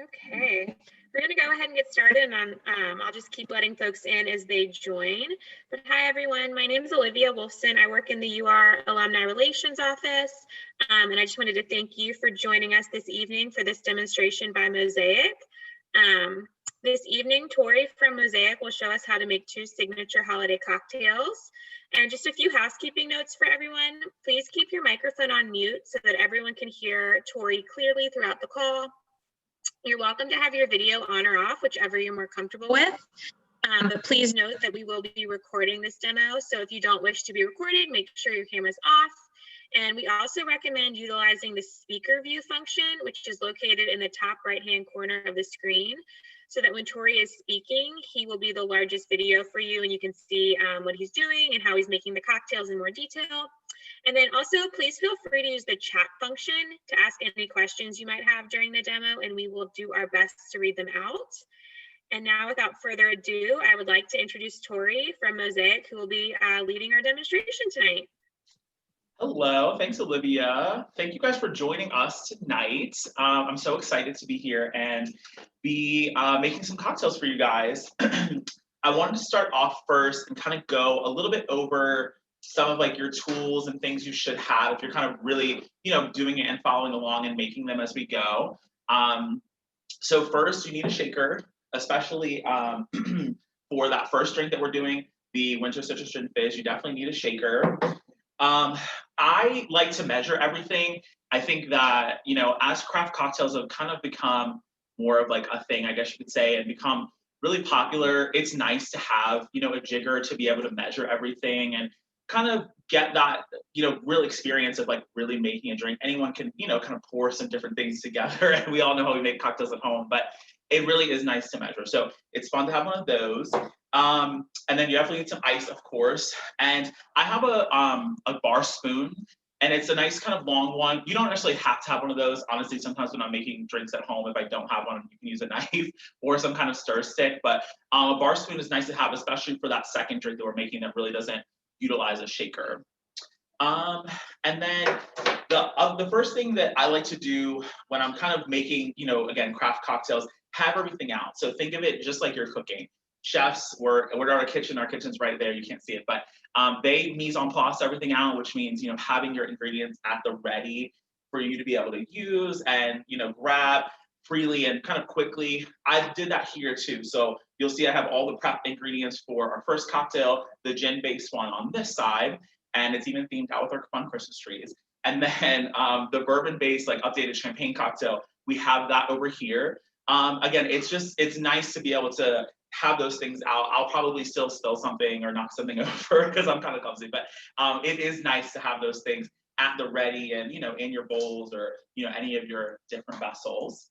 Okay, we're going to go ahead and get started, and I'll just keep letting folks in as they join. But hi, everyone. My name is Olivia Wolfson. I work in the UR Alumni Relations Office, and I just wanted to thank you for joining us this evening for this demonstration by Mosaic. This evening, Tori from Mosaic will show us how to make 2 signature holiday cocktails. And just a few housekeeping notes for everyone. Please keep your microphone on mute so that everyone can hear Tori clearly throughout the call. You're welcome to have your video on or off, whichever you're more comfortable with. But please note that we will be recording this demo. So if you don't wish to be recorded, make sure your camera's off. And we also recommend utilizing the speaker view function, which is located in the top right-hand corner of the screen, so that when Tori is speaking, he will be the largest video for you, and you can see what he's doing and how he's making the cocktails in more detail. And then also, please feel free to use the chat function to ask any questions you might have during the demo, and we will do our best to read them out. And now, without further ado, I would like to introduce Tori from Mosaic, who will be leading our demonstration tonight. Hello, thanks Olivia. Thank you guys for joining us tonight. I'm so excited to be here and be making some cocktails for you guys. I wanted to start off first and kind of go a little bit over some of like your tools and things you should have if you're kind of really, doing it and following along and making them as we go. So first you need a shaker, especially for that first drink that we're doing, the Winter Citrus Gin Fizz. You definitely need a shaker. I like to measure everything. I think that, as craft cocktails have kind of become more of like a thing, I guess you could say, and become really popular, it's nice to have, a jigger to be able to measure everything and kind of get that, real experience of like really making a drink. Anyone can, kind of pour some different things together, and we all know how we make cocktails at home, but it really is nice to measure. So it's fun to have one of those. And then you definitely need some ice, of course. And I have a bar spoon, and it's a nice kind of long one. You don't necessarily have to have one of those. Honestly, sometimes when I'm making drinks at home, if I don't have one, you can use a knife or some kind of stir stick. But a bar spoon is nice to have, especially for that second drink that we're making that really doesn't utilize a shaker. And then the first thing that I like to do when I'm kind of making, again, craft cocktails, have everything out. So think of it just like you're cooking. Chefs, we're at our kitchen's right there, you can't see it, but they mise en place everything out, which means, having your ingredients at the ready for you to be able to use and, grab freely and kind of quickly. I did that here too. So you'll see I have all the prep ingredients for our first cocktail, the gin-based one on this side, and it's even themed out with our fun Christmas trees. And then the bourbon-based, like updated champagne cocktail, we have that over here. Again, it's nice to be able to have those things out. I'll probably still spill something or knock something over because I'm kind of clumsy, but it is nice to have those things at the ready and, in your bowls or, any of your different vessels.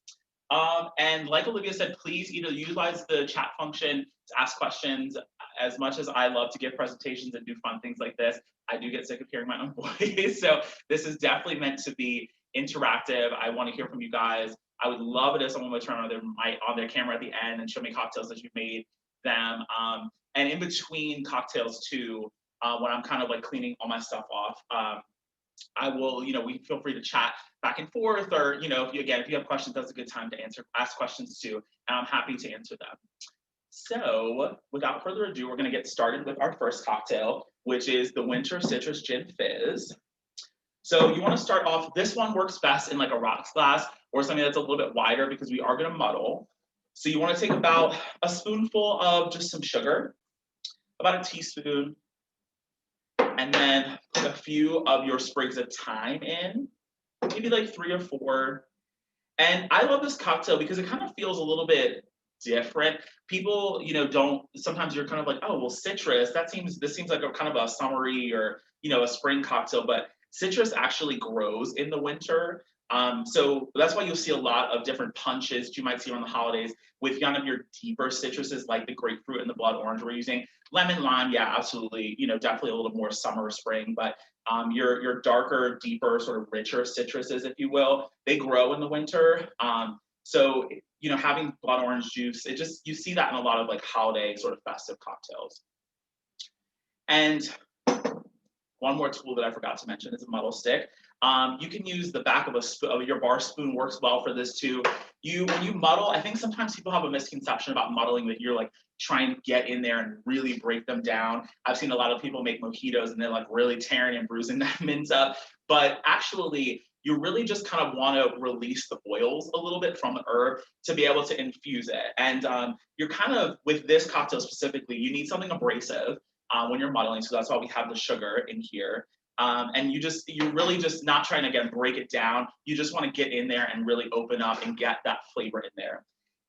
And like Olivia said, please either utilize the chat function to ask questions. As much as I love to give presentations and do fun things like this, I do get sick of hearing my own voice. So this is definitely meant to be interactive. I want to hear from you guys. I would love it if someone would turn on their camera at the end and show me cocktails that you've made them. And in between cocktails too, when I'm kind of like cleaning all my stuff off, I will, we feel free to chat back and forth, or, if you have questions, that's a good time to ask questions too, and I'm happy to answer them. So without further ado, we're going to get started with our first cocktail, which is the Winter Citrus Gin Fizz. So you want to start off, this one works best in like a rocks glass or something that's a little bit wider because we are going to muddle. So you want to take about a spoonful of just some sugar, about a teaspoon, and then put a few of your sprigs of thyme in, maybe like 3 or 4. And I love this cocktail because it kind of feels a little bit different. People, sometimes you're kind of like, oh, well, citrus, this seems like a kind of a summery or, a spring cocktail, but citrus actually grows in the winter. So that's why you'll see a lot of different punches you might see around the holidays with kind of your deeper citruses like the grapefruit and the blood orange we're using. Lemon, lime, yeah, absolutely, definitely a little more summer, spring, but your darker, deeper, sort of richer citruses, if you will, they grow in the winter. So, having blood orange juice, you see that in a lot of like holiday sort of festive cocktails. And one more tool that I forgot to mention is a muddle stick. You can use the back of a spoon, your bar spoon works well for this too. When you muddle, I think sometimes people have a misconception about muddling, that you're like trying to get in there and really break them down. I've seen a lot of people make mojitos and they're like really tearing and bruising that mint up, but actually you really just kind of want to release the oils a little bit from the herb to be able to infuse it. And you're kind of, with this cocktail specifically, you need something abrasive when you're muddling, so that's why we have the sugar in here. And you're really just not trying to, again, break it down. You just want to get in there and really open up and get that flavor in there.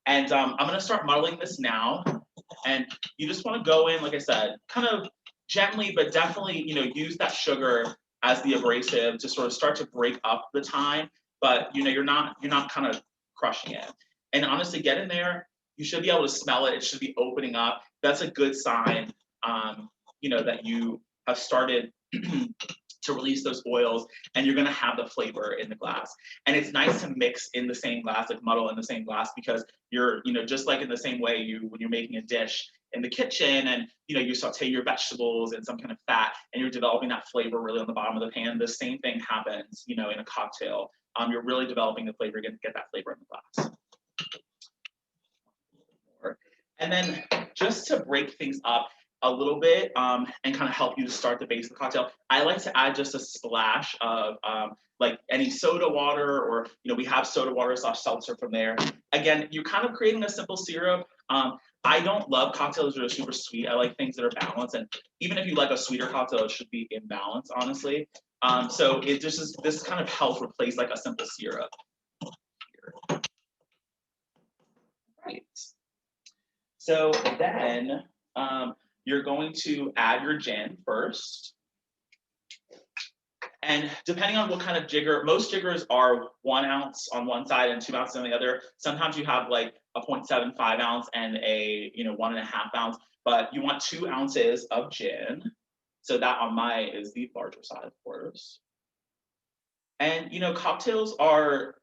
And I'm going to start muddling this now. And you just want to go in, like I said, kind of gently, but definitely, use that sugar as the abrasive to sort of start to break up the thyme. But you're not kind of crushing it. And honestly, get in there. You should be able to smell it. It should be opening up. That's a good sign, that you have started to release those oils, and you're going to have the flavor in the glass. And it's nice to mix in the same glass, like muddle in the same glass, because you're, just like in the same way when you're making a dish in the kitchen and, you saute your vegetables and some kind of fat, and you're developing that flavor really on the bottom of the pan. The same thing happens, in a cocktail. You're really developing the flavor, you're going to get that flavor in the glass. And then just to break things up a little bit and kind of help you to start the base of the cocktail, I like to add just a splash of like any soda water, or we have soda water / seltzer from there. Again, you're kind of creating a simple syrup. I don't love cocktails that are super sweet. I like things that are balanced, and even if you like a sweeter cocktail, it should be in balance, honestly. So it just is, this kind of helps replace like a simple syrup. Right. So then you're going to add your gin first. And depending on what kind of jigger, most jiggers are 1 ounce on one side and 2 ounces on the other. Sometimes you have like a 0.75 ounce and a 1.5 ounce, but you want 2 ounces of gin. So that on my is the larger side, of course. And cocktails are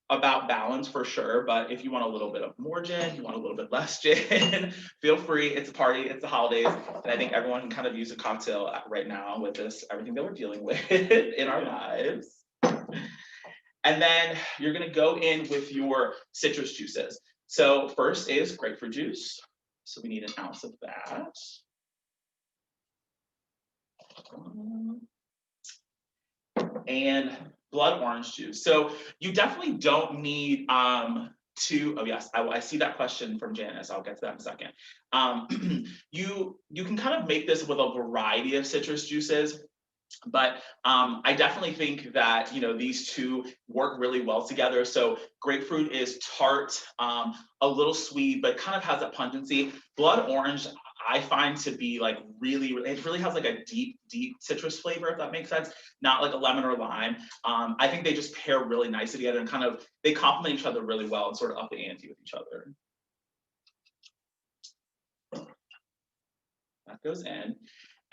about balance for sure, but if you want a little bit of more gin, you want a little bit less gin, feel free. It's a party, it's the holidays, and I think everyone can kind of use a cocktail right now with everything that we're dealing with in our lives. And then you're gonna go in with your citrus juices. So first is grapefruit juice. So we need 1 ounce of that. And blood orange juice. So you definitely don't need oh yes, I see that question from Janice. I'll get to that in a second. You can kind of make this with a variety of citrus juices, but I definitely think that these two work really well together. So grapefruit is tart, a little sweet, but kind of has a pungency. Blood orange, I find to be like it really has like a deep citrus flavor, if that makes sense. Not like a lemon or lime. I think they just pair really nicely together and kind of, they complement each other really well and sort of up the ante with each other. That goes in.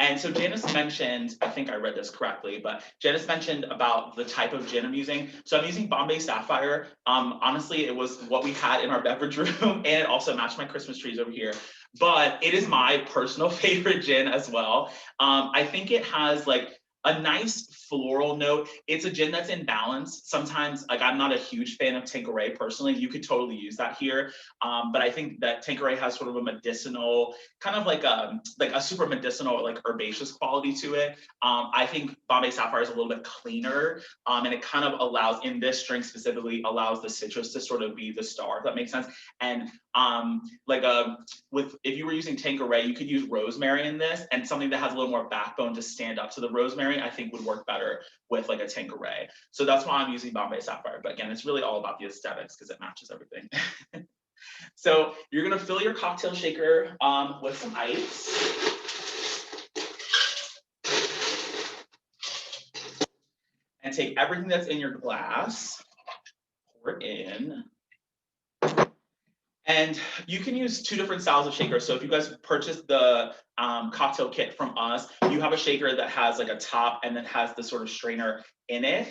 And so Janice mentioned, I think I read this correctly, but Janice mentioned about the type of gin I'm using. So I'm using Bombay Sapphire. Honestly, it was what we had in our beverage room, and it also matched my Christmas trees over here. But it is my personal favorite gin as well. I think it has like a nice floral note. It's a gin that's in balance. Sometimes, like, I'm not a huge fan of Tanqueray personally. You could totally use that here. But I think that Tanqueray has sort of a medicinal, kind of like a super medicinal, like herbaceous quality to it. I think Bombay Sapphire is a little bit cleaner, and it kind of allows, in this drink specifically, allows the citrus to sort of be the star, if that makes sense. And if you were using Tanqueray, you could use rosemary in this, and something that has a little more backbone to stand up to the rosemary, I think would work better with like a Tanqueray. So that's why I'm using Bombay Sapphire. But again, it's really all about the aesthetics because it matches everything. So you're gonna fill your cocktail shaker with some ice. And take everything that's in your glass, pour it in. And you can use 2 different styles of shakers. So if you guys purchased the cocktail kit from us, you have a shaker that has like a top and then has the sort of strainer in it.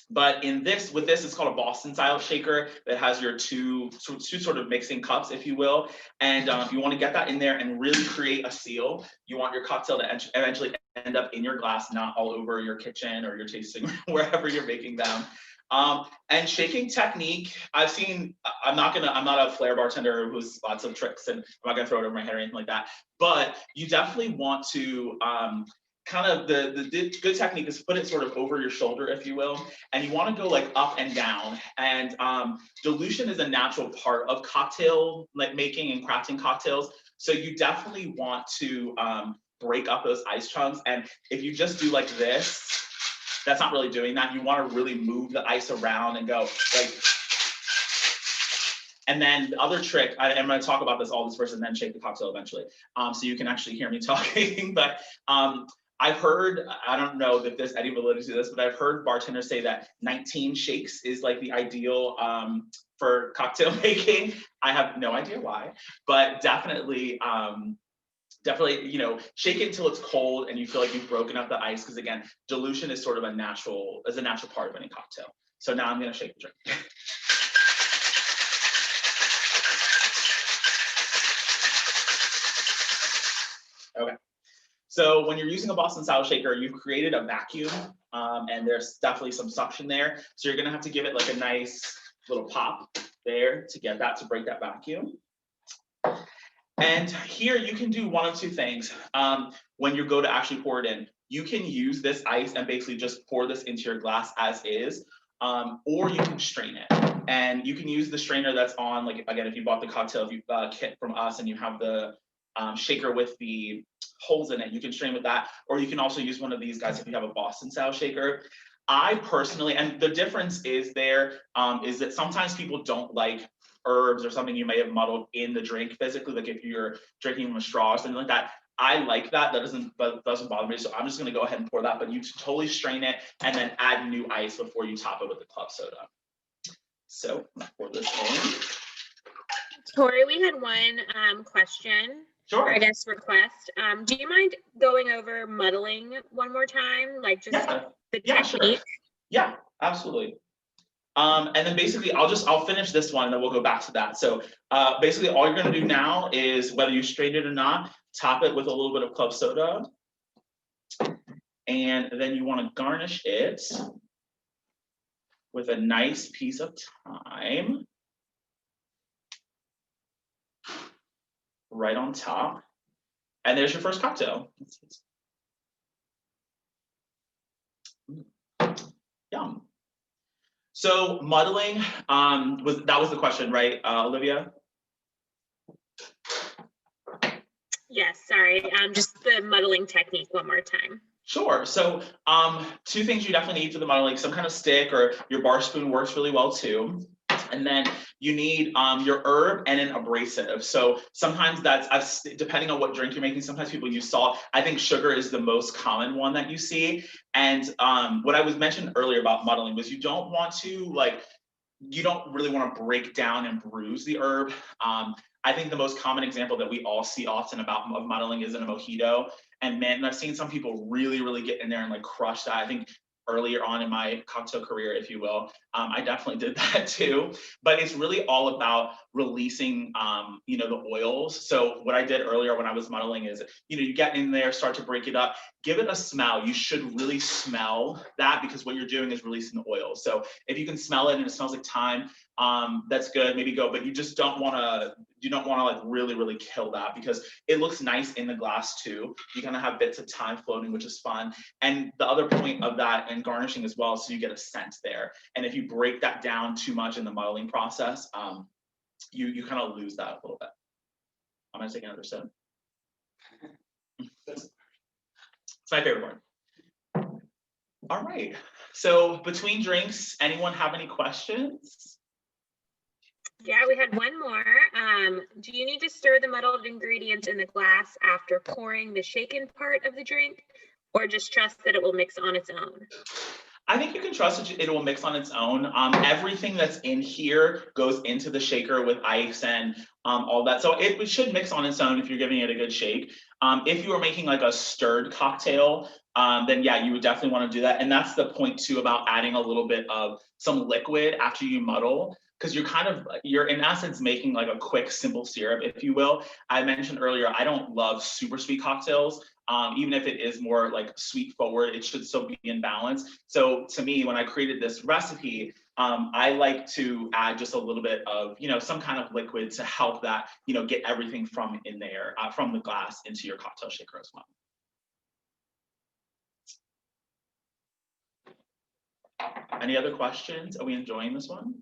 But with this, it's called a Boston style shaker that has your two sort of mixing cups, if you will. And you want to get that in there and really create a seal. You want your cocktail to eventually end up in your glass, not all over your kitchen or your tasting room, wherever you're making them. And shaking technique, I'm not a flair bartender who's lots of tricks, and I'm not gonna throw it over my head or anything like that, but you definitely want to, kind of the good technique is put it sort of over your shoulder, if you will, and you want to go like up and down. And dilution is a natural part of cocktail like making and crafting cocktails. So you definitely want to break up those ice chunks. And if you just do like this, that's not really doing that. You want to really move the ice around and go like. And then the other trick, I'm going to talk about all this first and then shake the cocktail eventually, so you can actually hear me talking. But I've heard, I don't know if there's any validity to this, but I've heard bartenders say that 19 shakes is like the ideal for cocktail making. I have no idea why, but definitely, shake it until it's cold and you feel like you've broken up the ice, because again, dilution is sort of a natural part of any cocktail. So now I'm going to shake the drink. Okay. So when you're using a Boston style shaker, you've created a vacuum, and there's definitely some suction there. So you're gonna have to give it like a nice little pop there to get that, to break that vacuum. And here you can do one of two things. When you go to actually pour it in, you can use this ice and basically just pour this into your glass as is, or you can strain it. And you can use the strainer that's on, like, again, if you bought the cocktail kit from us and you have the shaker with the holes in it, you can strain with that, or you can also use one of these guys if you have a Boston style shaker. I personally, and the difference is is that sometimes people don't like herbs or something you may have muddled in the drink physically, like if you're drinking from a straw or something like that. I like that. That doesn't bother me. So I'm just going to go ahead and pour that, but you totally strain it and then add new ice before you top it with the club soda. So I'm going to pour this in. Tori, we had one question. Sure. Or I guess request. Do you mind going over muddling one more time? Like just the technique? Sure. Yeah, absolutely. And then basically I'll finish this one and then we'll go back to that. So basically all you're going to do now is, whether you strain it or not, top it with a little bit of club soda. And then you want to garnish it with a nice piece of thyme right on top. And there's your first cocktail. Yum. So muddling, that was the question, right, Olivia? Yes, sorry. Just the muddling technique one more time. Sure. So two things you definitely need for the muddling: some kind of stick, or your bar spoon works really well too. And then you need your herb and an abrasive. So sometimes that's, depending on what drink you're making, sometimes people use salt. I think sugar is the most common one that you see. And what I was mentioned earlier about muddling was you don't really want to break down and bruise the herb. I think the most common example that we all see often of muddling is in a mojito. And man, I've seen some people really, really get in there and like crush that. I think earlier on in my cocktail career, if you will, I definitely did that too. But it's really all about releasing, the oils. So what I did earlier when I was muddling is, you get in there, start to break it up, give it a smell. You should really smell that, because what you're doing is releasing the oil. So if you can smell it and it smells like thyme, that's good, maybe go, but you just don't want to like really, really kill that, because it looks nice in the glass too. You kind of have bits of thyme floating, which is fun. And the other point of that, and garnishing as well, so you get a scent there. And if you break that down too much in the muddling process, you kind of lose that a little bit. I'm gonna take another sip. It's my favorite part. All right. So between drinks, anyone have any questions? Yeah, we had one more. Do you need to stir the muddled ingredients in the glass after pouring the shaken part of the drink, or just trust that it will mix on its own? I think you can trust it will mix on its own. Everything that's in here goes into the shaker with ice and all that. So it should mix on its own if you're giving it a good shake. If you are making like a stirred cocktail, then yeah, you would definitely want to do that. And that's the point too about adding a little bit of some liquid after you muddle, because you're in essence making like a quick, simple syrup, if you will. I mentioned earlier, I don't love super sweet cocktails. Even if it is more like sweet forward, it should still be in balance. So to me, when I created this recipe, I like to add just a little bit of, some kind of liquid to help that, get everything from in there, from the glass into your cocktail shaker as well. Any other questions? Are we enjoying this one?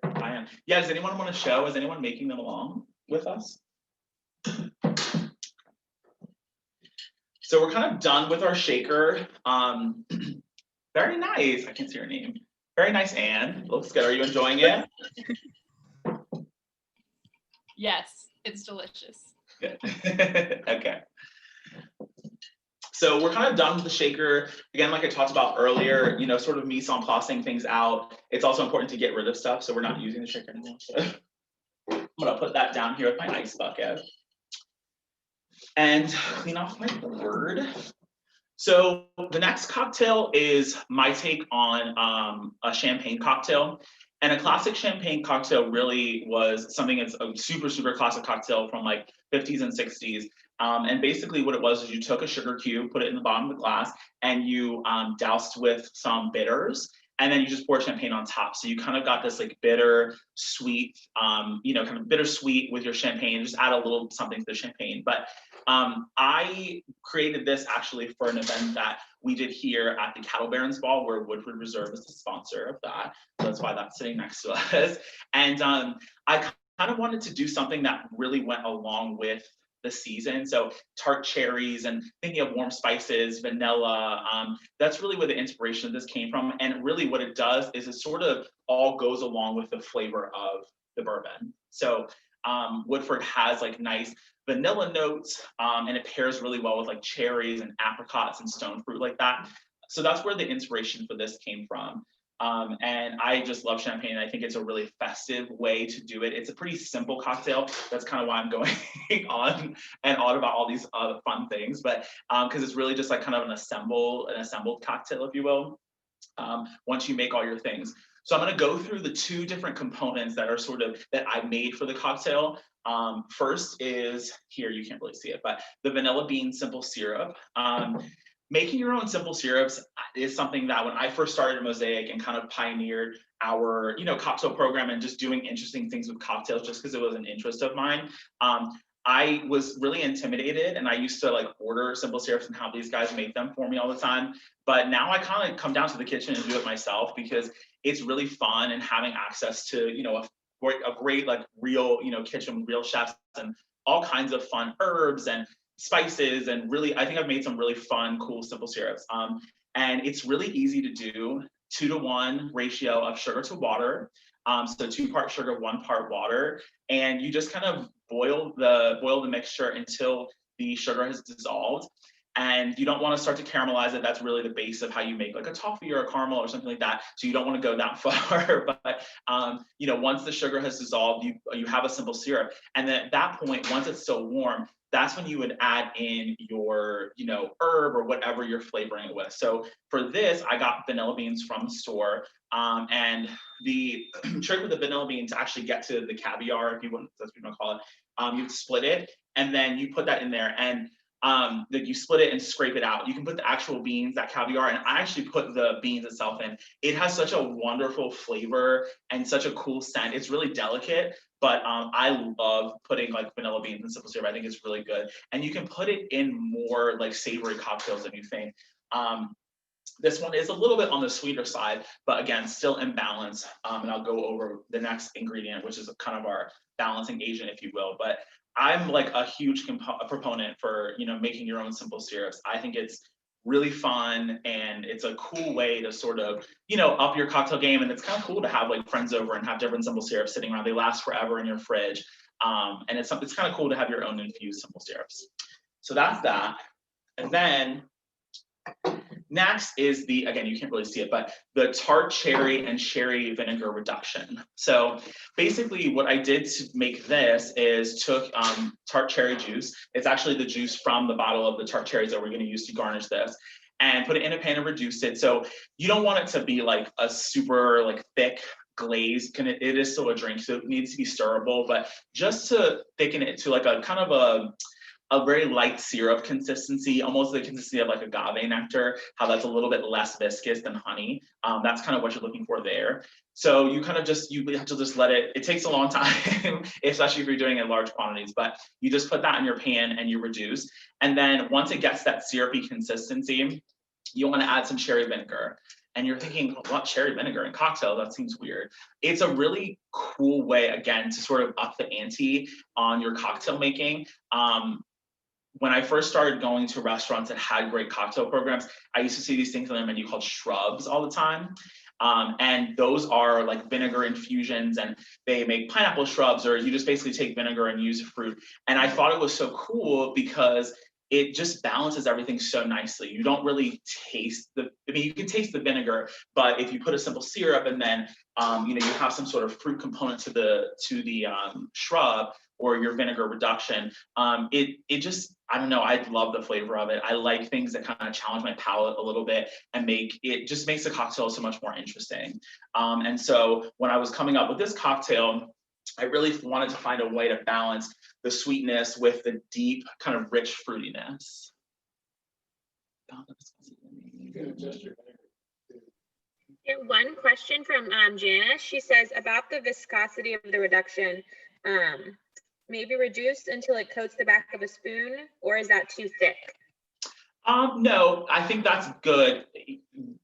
I am. Yeah, does anyone want to show? Is anyone making them along with us? So we're kind of done with our shaker. Very nice. I can't see your name. Very nice, Anne. Looks good. Are you enjoying it? Yes, it's delicious. Good. Okay. So we're kind of done with the shaker. Again, like I talked about earlier, sort of mise en placing things out. It's also important to get rid of stuff, so we're not using the shaker anymore. So I'm gonna put that down here with my ice bucket and clean off my board. So the next cocktail is my take on a champagne cocktail. And a classic champagne cocktail really was something that's a super, super classic cocktail from like 50s and 60s. And basically what it was is you took a sugar cube, put it in the bottom of the glass, and you doused with some bitters, and then you just pour champagne on top. So you kind of got this like bitter, sweet, kind of bittersweet with your champagne. Just add a little something to the champagne. But I created this actually for an event that we did here at the Cattle Barons Ball, where Woodford Reserve is the sponsor of that. So that's why that's sitting next to us. And I kind of wanted to do something that really went along with the season. So tart cherries and thinking of warm spices, vanilla, that's really where the inspiration of this came from. And really what it does is it sort of all goes along with the flavor of the bourbon. So Woodford has like nice vanilla notes, and it pairs really well with like cherries and apricots and stone fruit like that. So that's where the inspiration for this came from. And I just love champagne. I think it's a really festive way to do it. It's a pretty simple cocktail. That's kind of why I'm going on and on about all these other fun things, but because it's really just like kind of an assembled cocktail, if you will, once you make all your things. So I'm going to go through the two different components that are that I made for the cocktail. First is here, you can't really see it, but the vanilla bean simple syrup. Making your own simple syrups is something that when I first started at Mosaic and kind of pioneered our, cocktail program and just doing interesting things with cocktails just because it was an interest of mine, I was really intimidated, and I used to like order simple syrups and have these guys make them for me all the time. But now I kind of come down to the kitchen and do it myself because it's really fun, and having access to, a great like real, kitchen with real chefs and all kinds of fun herbs and spices, and really, I think I've made some really fun, cool, simple syrups. And it's really easy to do, 2-to-1 ratio of sugar to water. So 2 part sugar, 1 part water, and you just kind of boil the mixture until the sugar has dissolved. And you don't want to start to caramelize it. That's really the base of how you make like a toffee or a caramel or something like that. So you don't want to go that far. But once the sugar has dissolved, you have a simple syrup. And then at that point, once it's still warm, that's when you would add in your, herb or whatever you're flavoring it with. So for this, I got vanilla beans from the store. And the trick with the vanilla beans to actually get to the caviar, if you want, that's what you want to call it, you split it and then you put that in there, and you split it and scrape it out. You can put the actual beans, that caviar, and I actually put the beans itself in. It has such a wonderful flavor and such a cool scent. It's really delicate, but I love putting like vanilla beans in simple syrup. I think it's really good. And you can put it in more like savory cocktails than you think. This one is a little bit on the sweeter side, but again, still in balance. And I'll go over the next ingredient, which is kind of our balancing agent, if you will. But I'm like a huge proponent for, making your own simple syrups. I think it's really fun, and it's a cool way to sort of, up your cocktail game. And it's kind of cool to have like friends over and have different simple syrups sitting around. They last forever in your fridge. And it's kind of cool to have your own infused simple syrups. So that's that. And then next is again, you can't really see it, but the tart cherry and sherry vinegar reduction. So basically what I did to make this is took tart cherry juice. It's actually the juice from the bottle of the tart cherries that we're going to use to garnish this. and put it in a pan and reduce it. So you don't want it to be like a super like thick glaze. It is still a drink, so it needs to be stirrable, but just to thicken it to like a kind of a very light syrup consistency, almost the consistency of like agave nectar, how that's a little bit less viscous than honey. That's kind of what you're looking for there. So you kind of just, you have to just let it takes a long time, especially if you're doing it in large quantities, but you just put that in your pan and you reduce. And then once it gets that syrupy consistency, you want to add some cherry vinegar. And you're thinking, what, cherry vinegar in cocktail? That seems weird. It's a really cool way, again, to sort of up the ante on your cocktail making. When I first started going to restaurants that had great cocktail programs, I used to see these things on their menu called shrubs all the time. And those are like vinegar infusions, and they make pineapple shrubs, or you just basically take vinegar and use a fruit. And I thought it was so cool because it just balances everything so nicely. You don't really taste you can taste the vinegar, but if you put a simple syrup and then you have some sort of fruit component to the shrub or your vinegar reduction, it just, I don't know, I love the flavor of it. I like things that kind of challenge my palate a little bit and makes the cocktail so much more interesting. And so when I was coming up with this cocktail, I really wanted to find a way to balance the sweetness with the deep kind of rich fruitiness. One question from Janice. She says about the viscosity of the reduction, maybe reduce until it coats the back of a spoon, or is that too thick? No, I think that's good.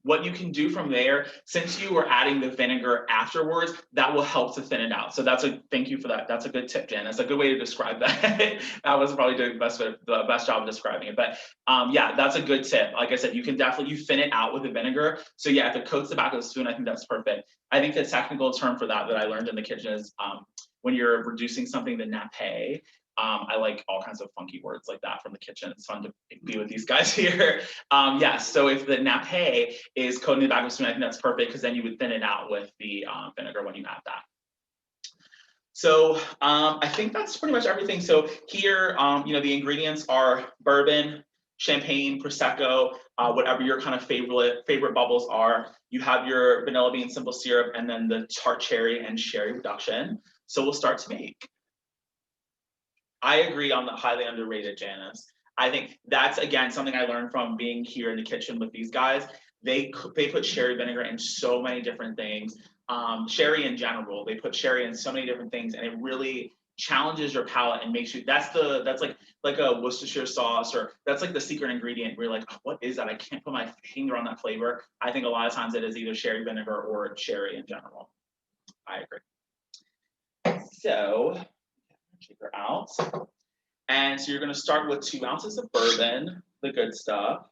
What you can do from there, since you were adding the vinegar afterwards, that will help to thin it out. So thank you for that. That's a good tip, Jen. That's a good way to describe that. I was probably doing the best job of describing it, but yeah, that's a good tip. Like I said, you can definitely, thin it out with the vinegar. So yeah, if it coats the back of the spoon, I think that's perfect. I think the technical term for that I learned in the kitchen is when you're reducing something to nappe. I like all kinds of funky words like that from the kitchen. It's fun to be with these guys here. Yes, so if the nappe is coating the back of the spoon, I think that's perfect, because then you would thin it out with the vinegar when you add that. So I think that's pretty much everything. So here, the ingredients are bourbon, champagne, prosecco, whatever your kind of favorite bubbles are. You have your vanilla bean simple syrup, and then the tart cherry and sherry reduction. So we'll start to make. I agree on the highly underrated, Janice. I think that's, again, something I learned from being here in the kitchen with these guys. They put sherry vinegar in so many different things. Sherry in general, they put sherry in so many different things, and it really challenges your palate and makes you, that's like a Worcestershire sauce, or that's like the secret ingredient where you're like, oh, what is that? I can't put my finger on that flavor. I think a lot of times it is either sherry vinegar or sherry in general. I agree. So shake her out. And so you're going to start with 2 ounces of bourbon, the good stuff.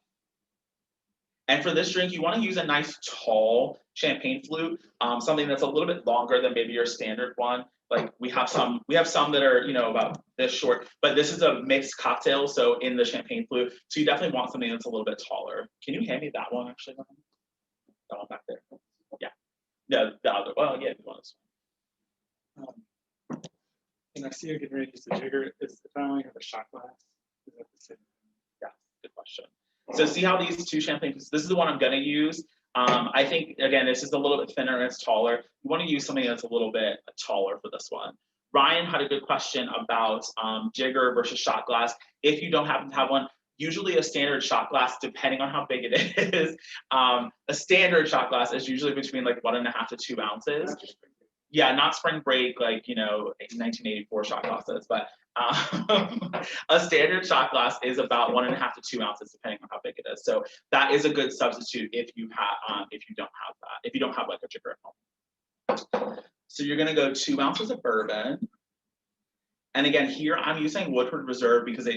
And for this drink, you want to use a nice tall champagne flute, something that's a little bit longer than maybe your standard one. Like we have some that are, about this short, but this is a mixed cocktail, so in the champagne flute. So you definitely want something that's a little bit taller. Can you hand me that one, actually? That one back there. Yeah. No, the other. Well, yeah, the one is. And I see you're getting ready to use the jigger. Is the following have a shot glass? Is that the same? Yeah, good question. So see how these 2 champagne, this is the one I'm going to use. I think, again, this is a little bit thinner and it's taller. You want to use something that's a little bit taller for this one. Ryan had a good question about jigger versus shot glass. If you don't happen to have one, usually a standard shot glass, depending on how big it is, a standard shot glass is usually between like 1.5 to 2 ounces. Yeah, not spring break, like, 1984 shot glasses, but a standard shot glass is about 1.5 to 2 ounces, depending on how big it is. So that is a good substitute if you don't have that, if you don't have like a jigger at home. So you're gonna go 2 ounces of bourbon. And again, here I'm using Woodford Reserve because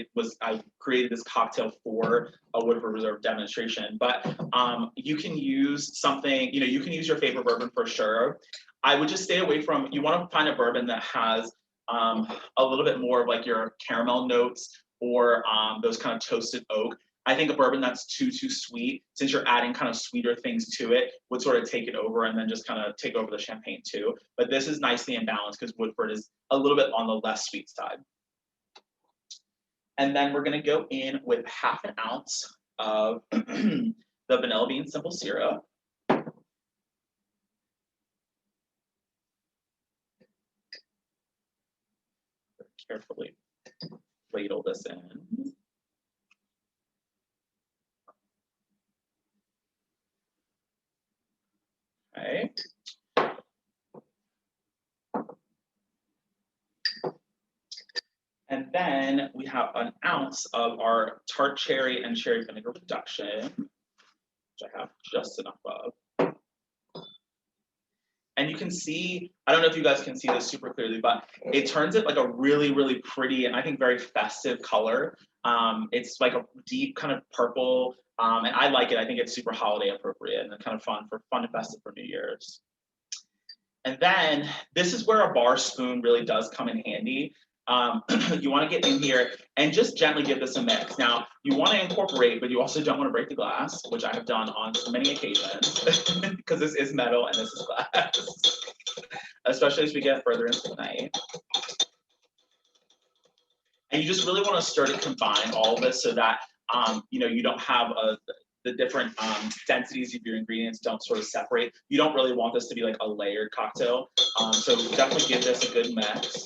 I created this cocktail for a Woodford Reserve demonstration, but you can use something, you can use your favorite bourbon for sure. I would just stay away from, you want to find a bourbon that has a little bit more of like your caramel notes or those kind of toasted oak. I think a bourbon that's too sweet, since you're adding kind of sweeter things to it, would sort of take it over and then just kind of take over the champagne too. But this is nicely in balance because Woodford is a little bit on the less sweet side. And then we're going to go in with 1/2 ounce of the vanilla bean simple syrup. Carefully ladle this in. Okay. And then we have an ounce of our tart cherry and cherry vinegar reduction, which I have just enough of. And you can see, I don't know if you guys can see this super clearly, but it turns it like a really, really pretty and I think very festive color. It's like a deep kind of purple, and I like it. I think it's super holiday appropriate and kind of fun and festive for New Year's. And then this is where a bar spoon really does come in handy. You want to get in here and just gently give this a mix. Now, you want to incorporate, but you also don't want to break the glass, which I have done on many occasions, because this is metal and this is glass, especially as we get further into the night. And you just really want to stir to combine all of this so that you don't have the different densities of your ingredients don't sort of separate. You don't really want this to be like a layered cocktail. So definitely give this a good mix.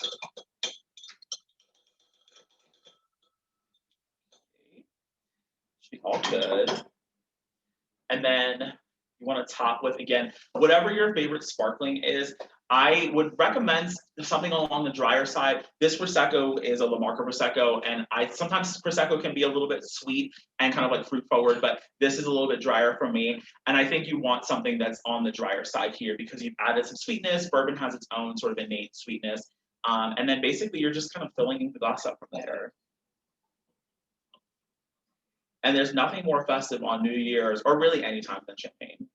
Should be all good. And then you want to top with, again, whatever your favorite sparkling is. I would recommend something along the drier side. This Prosecco is a La Marca Prosecco, and sometimes Prosecco can be a little bit sweet and kind of like fruit forward, but this is a little bit drier for me. And I think you want something that's on the drier side here because you've added some sweetness. Bourbon has its own sort of innate sweetness. And then basically you're just kind of filling the glass up from there. And there's nothing more festive on New Year's or really any time than champagne.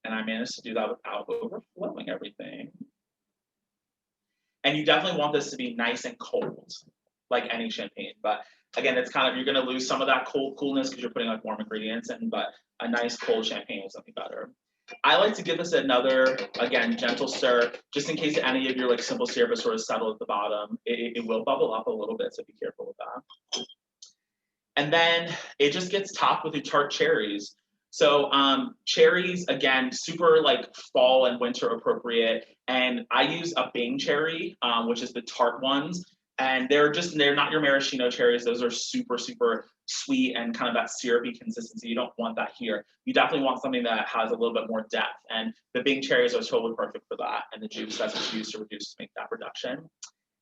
And I managed to do that without overflowing everything. And you definitely want this to be nice and cold, like any champagne. But again, it's kind of, you're gonna lose some of that coolness because you're putting like warm ingredients in, but a nice cold champagne is something better. I like to give this another, again, gentle stir, just in case any of your like simple syrup is sort of settled at the bottom. It will bubble up a little bit, so be careful with that. And then it just gets topped with your tart cherries. So cherries, again, super like fall and winter appropriate. And I use a Bing cherry, which is the tart ones. And they're not your maraschino cherries. Those are super, super sweet and kind of that syrupy consistency. You don't want that here. You definitely want something that has a little bit more depth. And the Bing cherries are totally perfect for that. And the juice, that's what's used to reduce to make that reduction.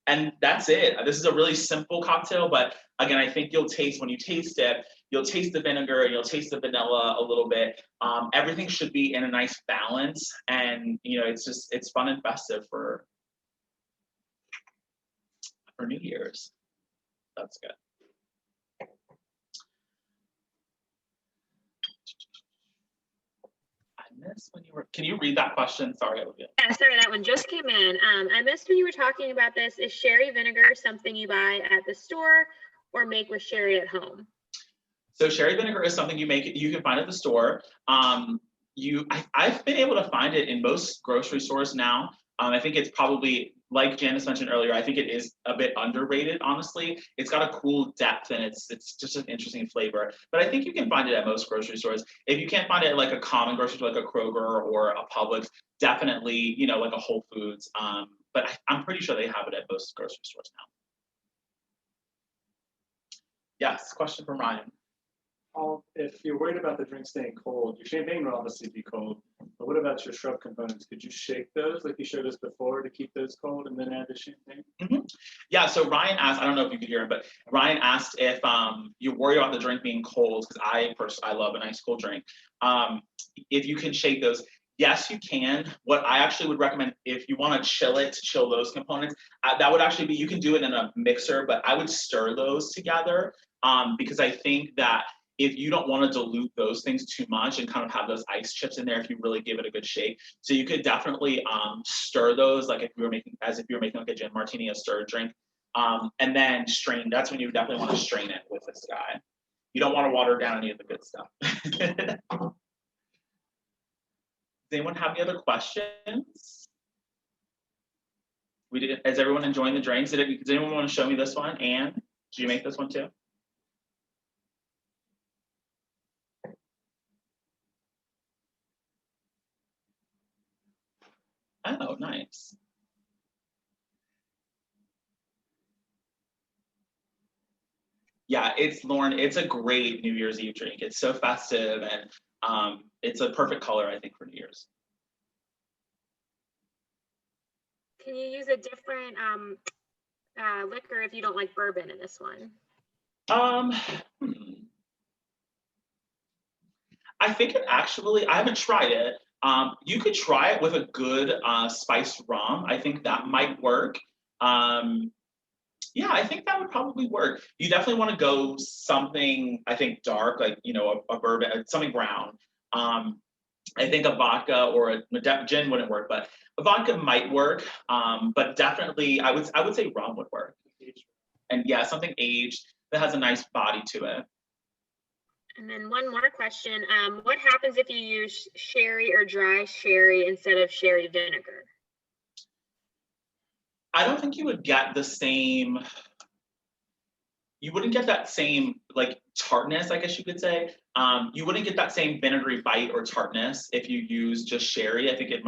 And that's it. This is a really simple cocktail, but again, I think when you taste it, you'll taste the vinegar, you'll taste the vanilla a little bit. Everything should be in a nice balance, and it's fun and festive for New Year's. That's good. Can you read that question? Sorry, Olivia. Yeah, sorry, that one just came in. I missed when you were talking about this. Is sherry vinegar something you buy at the store or make with sherry at home? So sherry vinegar is something you can find at the store. I've been able to find it in most grocery stores now. I think it's probably, like Janice mentioned earlier, I think it is a bit underrated, honestly. It's got a cool depth and it's just an interesting flavor. But I think you can find it at most grocery stores. If you can't find it at like a common grocery store, like a Kroger or a Publix, definitely, like a Whole Foods. But I'm pretty sure they have it at most grocery stores now. Yes, question from Ryan. If you're worried about the drink staying cold, your champagne will obviously be cold, but what about your shrub components? Could you shake those like you showed us before to keep those cold and then add the champagne? Mm-hmm. Yeah, so Ryan asked, I don't know if you could hear him, but Ryan asked if you worry about the drink being cold, because I love a nice cold drink. If you can shake those, yes, you can. What I actually would recommend, if you want to chill those components, that would actually be, you can do it in a mixer, but I would stir those together because I think that if you don't want to dilute those things too much and kind of have those ice chips in there, if you really give it a good shake. So you could definitely stir those, like if you were making like a gin martini, a stirred drink, and then strain. That's when you definitely want to strain it with this guy. You don't want to water down any of the good stuff. Does anyone have any other questions? Is everyone enjoying the drinks? Does anyone want to show me this one? Anne, did you make this one too? vibes. Yeah, Lauren, it's a great New Year's Eve drink. It's so festive, and it's a perfect color, I think, for New Year's. Can you use a different liquor if you don't like bourbon in this one? I think it actually, I haven't tried it. You could try it with a good spiced rum. I think that might work. Yeah, I think that would probably work. You definitely want to go something, I think, dark, like, a bourbon, something brown. I think a vodka or a gin wouldn't work, but a vodka might work. But definitely, I would say rum would work. And yeah, something aged that has a nice body to it. And then one more question. What happens if you use sherry or dry sherry instead of sherry vinegar? I don't think you would get the same, you wouldn't get that same like tartness, I guess you could say. You wouldn't get that same vinegary bite or tartness if you use just sherry. I think it'd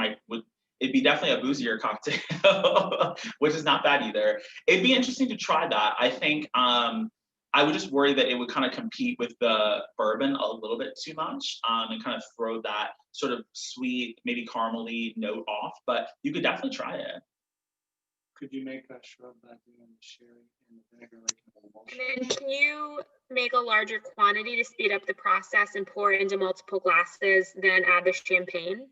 be definitely a boozier cocktail, which is not bad either. It'd be interesting to try that. I think I would just worry that it would kind of compete with the bourbon a little bit too much, and kind of throw that sort of sweet, maybe caramely note off, but you could definitely try it. Could you make that shrub back in the sherry and the vinegar like in the emulsion? And then can you make a larger quantity to speed up the process and pour into multiple glasses, then add the champagne?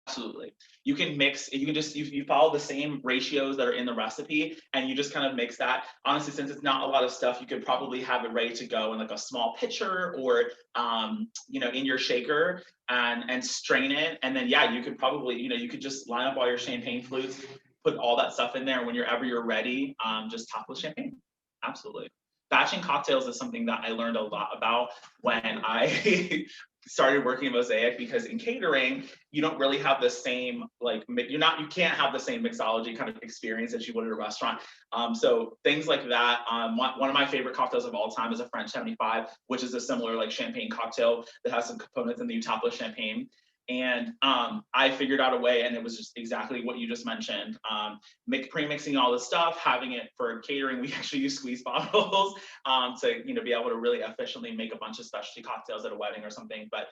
Absolutely. You can mix, you follow the same ratios that are in the recipe, and you just kind of mix that. Honestly, since it's not a lot of stuff, you could probably have it ready to go in like a small pitcher or, in your shaker, and strain it. And then, yeah, you could probably, you could just line up all your champagne flutes, put all that stuff in there. Whenever you're ready, just top with champagne. Absolutely. Batching cocktails is something that I learned a lot about when I started working at Mosaic, because in catering, you don't really have the same, you can't have the same mixology kind of experience as you would at a restaurant. So things like that. One of my favorite cocktails of all time is a French 75, which is a similar like champagne cocktail that has some components in the you top with champagne. And I figured out a way, and it was just exactly what you just mentioned. Pre-mixing all this stuff, having it for catering, we actually use squeeze bottles to be able to really efficiently make a bunch of specialty cocktails at a wedding or something. But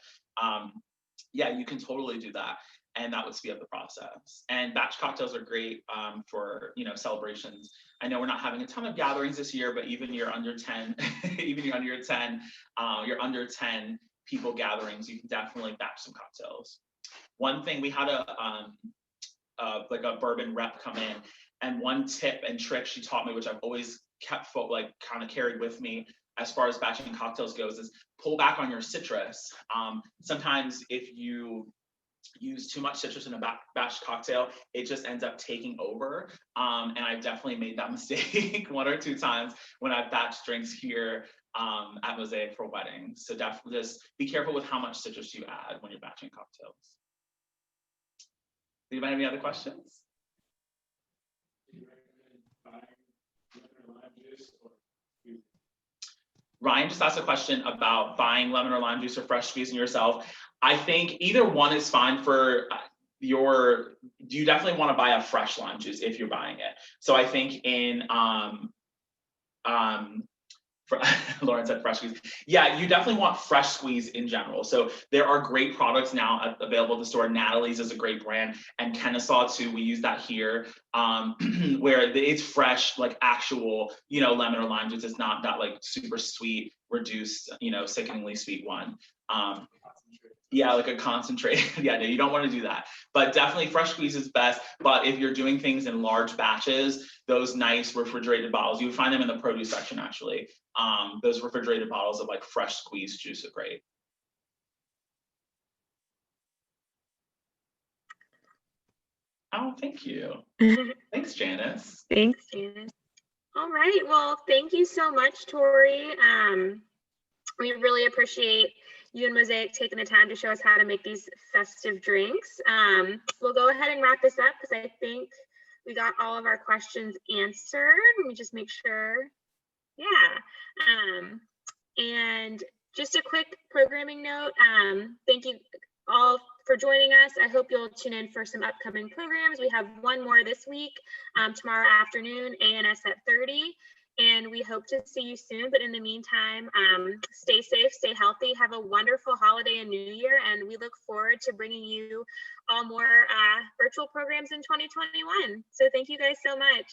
yeah, you can totally do that, and that would speed up the process. And batch cocktails are great for celebrations. I know we're not having a ton of gatherings this year, but even you're under 10, even you're under 10 people gatherings, you can definitely batch some cocktails. One thing, we had a bourbon rep come in, and one tip and trick she taught me, which I've always kept kind of carried with me as far as batching cocktails goes, is pull back on your citrus. Sometimes if you use too much citrus in a batch cocktail, it just ends up taking over. And I've definitely made that mistake one or two times when I've batched drinks here at Mosaic for weddings. So definitely just be careful with how much citrus you add when you're batching cocktails. Anybody have any other questions? Ryan just asked a question about buying lemon or lime juice or fresh squeezing yourself. I think either one is fine for you definitely want to buy a fresh lime juice if you're buying it. So I think Lauren said fresh squeeze. Yeah, you definitely want fresh squeeze in general. So there are great products now available at the store. Natalie's is a great brand, and Kennesaw too. We use that here, where it's fresh, like actual, lemon or lime juice. It's not that like super sweet, reduced, sickeningly sweet one. Yeah, like a concentrate. Yeah, no, you don't want to do that. But definitely fresh squeeze is best. But if you're doing things in large batches, those nice refrigerated bottles, you would find them in the produce section actually. Those refrigerated bottles of like fresh squeezed juice are great. Oh, thank you. Thanks, Janice. Thanks, Janice. All right. Well, thank you so much, Tori. We really appreciate you and Mosaic taking the time to show us how to make these festive drinks. We'll go ahead and wrap this up because I think we got all of our questions answered. Let me just make sure. Yeah. And just a quick programming note. Thank you all for joining us. I hope you'll tune in for some upcoming programs. We have one more this week, tomorrow afternoon, ANS at 30. And we hope to see you soon. But in the meantime, stay safe, stay healthy, have a wonderful holiday and New Year. And we look forward to bringing you all more virtual programs in 2021. So thank you guys so much.